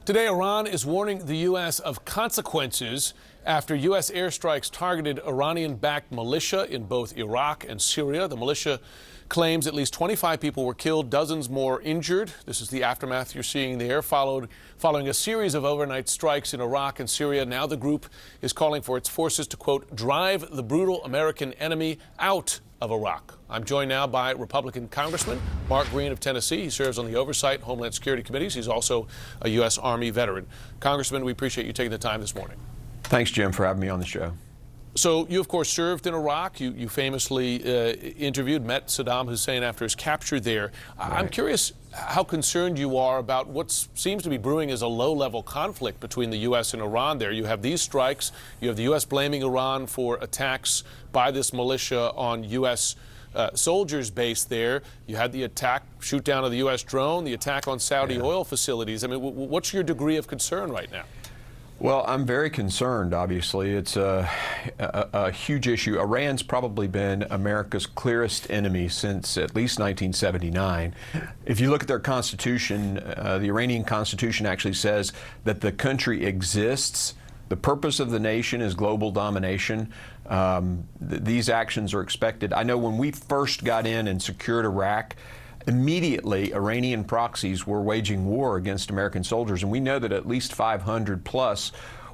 Today, Iran is warning the U.S. of consequences after U.S. airstrikes targeted Iranian-backed militia in both Iraq and Syria. The militia claims at least 25 people were killed, dozens more injured. This is the aftermath you're seeing there, following a series of overnight strikes in Iraq and Syria. Now the group is calling for its forces to, quote, drive the brutal American enemy out of Iraq. I'm joined now by Republican Congressman Mark Green of Tennessee. He serves on the Oversight and Homeland Security Committees. He's also a U.S. Army veteran. Congressman, we appreciate you taking the time this morning. Thanks, Jim, for having me on the show. So you, of course, served in Iraq. You famously met Saddam Hussein after his capture there. Right. I'm curious how concerned you are about what seems to be brewing as a low-level conflict between the U.S. and Iran there. You have these strikes. You have the U.S. blaming Iran for attacks by this militia on U.S. Soldiers based there. You had the shoot down of the U.S. drone, the attack on Saudi oil facilities. I mean, what's your degree of concern right now? Well, I'm very concerned, obviously. It's a huge issue. Iran's probably been America's clearest enemy since at least 1979. If you look at their constitution, the Iranian constitution actually says that the country exists. The purpose of the nation is global domination. These actions are expected. I know when we first got in and secured Iraq, immediately, Iranian proxies were waging war against American soldiers, and we know that at least 500 plus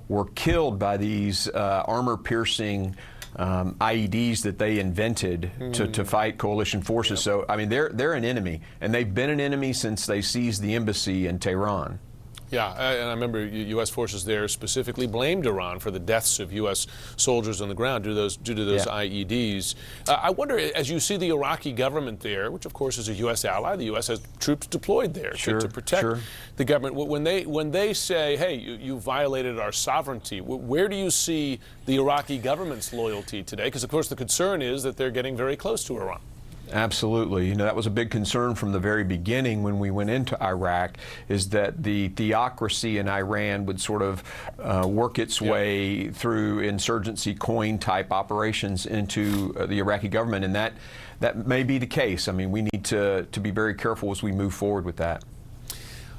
were killed by these armor-piercing IEDs that they invented to fight coalition forces. So, I mean, they're an enemy, and they've been an enemy since they seized the embassy in Tehran. Yeah, and I remember U.S. forces there specifically blamed Iran for the deaths of U.S. soldiers on the ground due to those IEDs. I wonder, as you see the Iraqi government there, which of course is a U.S. ally, the U.S. has troops deployed there to protect the government. When they say, hey, you violated our sovereignty, where do you see the Iraqi government's loyalty today? Because of course the concern is that they're getting very close to Iran. Absolutely. You know, that was a big concern from the very beginning when we went into Iraq, is that the theocracy in Iran would sort of work its way through insurgency coin type operations into the Iraqi government, and that may be the case. I mean, we need to be very careful as we move forward with that.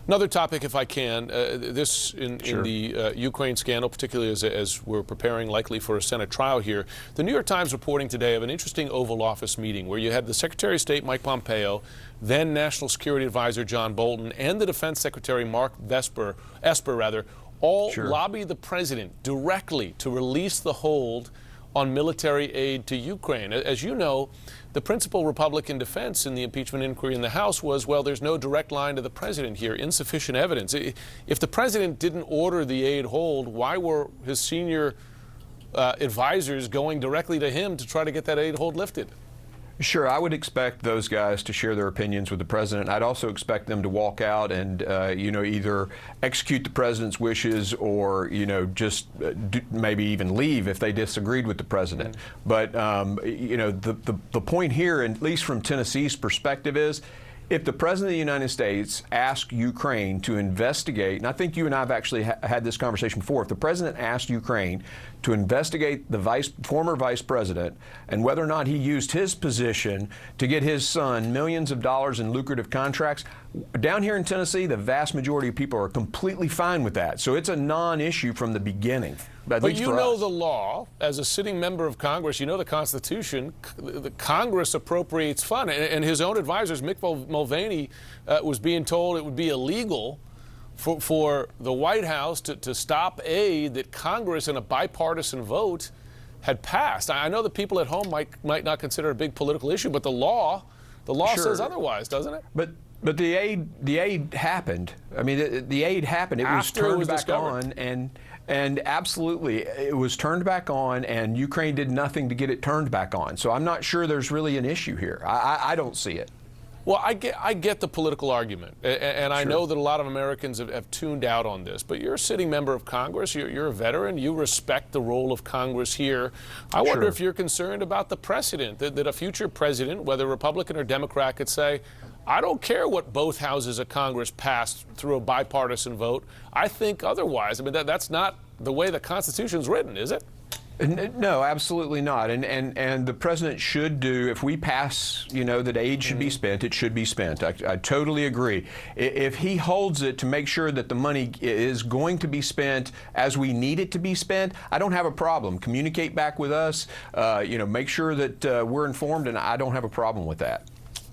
Another topic, if I can, this in the Ukraine scandal, particularly as we're preparing likely for a Senate trial here. The New York Times reporting today of an interesting Oval Office meeting where you had the Secretary of State, Mike Pompeo, then National Security Advisor John Bolton, and the Defense Secretary, Mark Esper, all lobby the president directly to release the hold on military aid to Ukraine. As you know, the principal Republican defense in the impeachment inquiry in the House was, well, there's no direct line to the president here, insufficient evidence. If the president didn't order the aid hold, why were his senior advisors going directly to him to try to get that aid hold lifted? Sure, I would expect those guys to share their opinions with the president. I'd also expect them to walk out and, either execute the president's wishes or, just maybe even leave if they disagreed with the president. But, the point here, at least from Tennessee's perspective, is if the President of the United States asked Ukraine to investigate, and I think you and I have actually had this conversation before, if the President asked Ukraine to investigate the former Vice President and whether or not he used his position to get his son millions of dollars in lucrative contracts, down here in Tennessee, the vast majority of people are completely fine with that. So it's a non-issue from the beginning. But you know the law. As a sitting member of Congress, you know the Constitution. The Congress appropriates fund. And his own advisors, Mick Mulvaney, was being told it would be illegal for the White House to stop aid that Congress, in a bipartisan vote, had passed. I know the people at home might not consider it a big political issue, but the law says otherwise, doesn't it? But the aid happened. I mean, the aid happened. It was turned back on, and absolutely, it was turned back on, and Ukraine did nothing to get it turned back on. So I'm not sure there's really an issue here. I don't see it. Well, I get the political argument, and I know that a lot of Americans have tuned out on this, but you're a sitting member of Congress, you're a veteran, you respect the role of Congress here. I wonder if you're concerned about the precedent, that a future president, whether Republican or Democrat, could say, I don't care what both houses of Congress passed through a bipartisan vote. I think otherwise. I mean, that's not the way the Constitution's written, is it? No, absolutely not. And the president should do, if we pass, that aid should be spent, it should be spent. I totally agree. If he holds it to make sure that the money is going to be spent as we need it to be spent, I don't have a problem. Communicate back with us, make sure that we're informed, and I don't have a problem with that.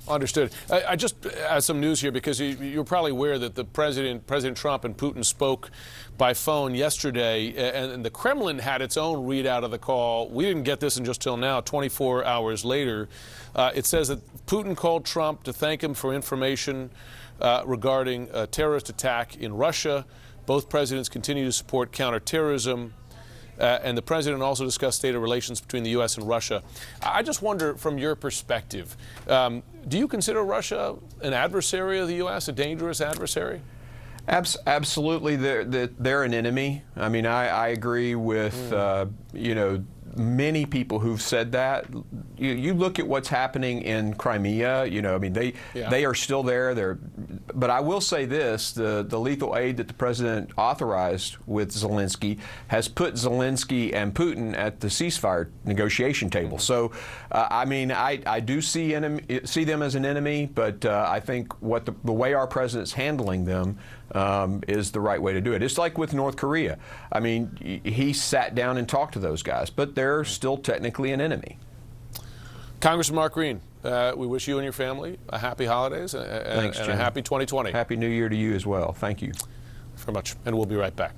Understood. I just have some news here because you're probably aware that President Trump and Putin spoke by phone yesterday, and the Kremlin had its own readout of the call. We didn't get this until now, 24 hours later. It says that Putin called Trump to thank him for information regarding a terrorist attack in Russia. Both presidents continue to support counterterrorism. And the president also discussed state of relations between the U.S. and Russia. I just wonder, from your perspective, do you consider Russia an adversary of the U.S., a dangerous adversary? Absolutely, they're an enemy. I mean, I agree with many people who've said that. You look at what's happening in Crimea. I mean, they are still there. But I will say this: the lethal aid that the president authorized with Zelensky has put Zelensky and Putin at the ceasefire negotiation table. So, I mean, I do see them as an enemy, but I think the way our president's handling them is the right way to do it. It's like with North Korea. I mean, he sat down and talked to those guys, but they're still technically an enemy. Congressman Mark Green, we wish you and your family a happy holidays Thanks, and Jim. a happy 2020. Happy New Year to you as well. Thank you very much, and we'll be right back.